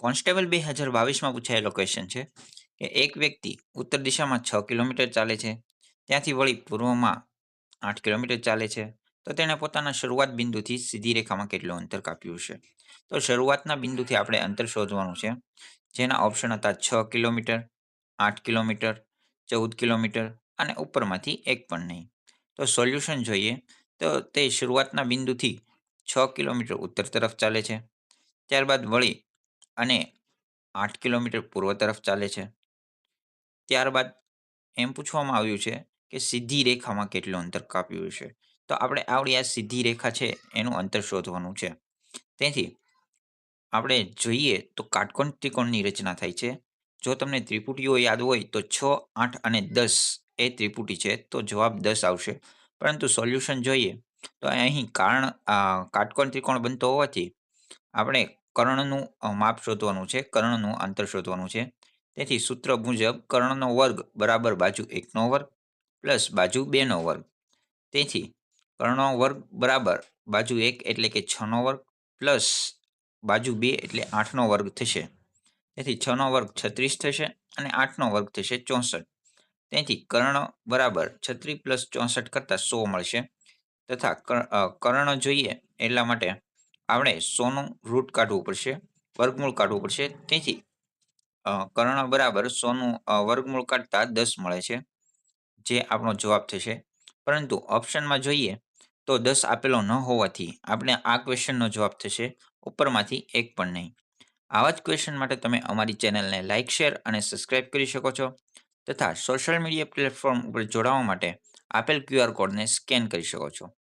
Constable 2022માં પૂછાયેલો question છે કે એક વ્યક્તિ ઉત્તર દિશામાં 6 કિલોમીટર ચાલે છે, ત્યાંથી વળી પૂર્વમાં 8 કિલોમીટર ચાલે છે, તો તેણે પોતાના શરૂઆત બિંદુથી સીધી રેખામાં કેટલું અંતર કાપ્યું હશે? તો શરૂઆતના બિંદુથી આપણે અંતર શોધવાનું છે, જેના ઓપ્શન હતા 6 કિલોમીટર, 8 કિલોમીટર, 14 કિલોમીટર અને ઉપરમાંથી એક પણ નહીં. તો સોલ્યુશન જોઈએ તો તે શરૂઆતના બિંદુથી 6 કિલોમીટર ઉત્તર તરફ ચાલે છે, ત્યારબાદ વળી અને 8 કિલોમીટર પૂર્વ તરફ ચાલે છે. ત્યારબાદ એમ પૂછવામાં આવ્યું છે કે સીધી રેખામાં કેટલું અંતર કાપ્યું હશે. તો આપણે આવડી આ સીધી રેખા છે એનું અંતર શોધવાનું છે. તેથી આપણે જોઈએ તો કાટકોણ ત્રિકોણની રચના થાય છે. જો તમને ત્રિપુટીઓ યાદ હોય તો 6, 8 અને 10 એ ત્રિપુટી છે તો જવાબ 10 આવશે. પરંતુ સોલ્યુશન જોઈએ તો અહીં કાટકોણ ત્રિકોણ બનતો હોવાથી આપણે કર્ણનું માપ શોધવાનું છે, કર્ણનું અંતર શોધવાનું છે. તેથી સૂત્ર મુજબ કર્ણનો વર્ગ બરાબર બાજુ 1નો વર્ગ પ્લસ બાજુ 2નો વર્ગ. તેથી કર્ણનો વર્ગ બરાબર બાજુ 1 એટલે કે 6નો વર્ગ પ્લસ બાજુ 2 એટલે 8નો વર્ગ થશે. તેથી 6નો વર્ગ 36 થશે અને 8નો વર્ગ થશે 64. તેથી કર્ણ બરાબર 36 પ્લસ 64 કરતાં 100 મળશે. તથા કર્ણ જોઈએ એટલા માટે આપણે 100નું રૂટ કાઢવું પડશે, વર્ગમૂળ કાઢવું પડશે. તેથી કર્ણ બરાબર 100નું વર્ગમૂળ કાઢતા 10 મળે છે, જે આપણો જવાબ થશે. પરંતુ ઓપ્શનમાં જોઈએ તો 10 આપેલો ન હોવાથી આપણે આ ક્વેશ્ચનનો જવાબ થશે ઉપરમાંથી એક પણ નહીં. આવા જ ક્વેશ્ચન માટે તમે અમારી ચેનલને લાઇક, શેર અને સબસ્ક્રાઇબ કરી શકો છો. તથા સોશિયલ મીડિયા પ્લેટફોર્મ ઉપર જોડાવા માટે આપેલ QR કોડને સ્કેન કરી શકો છો.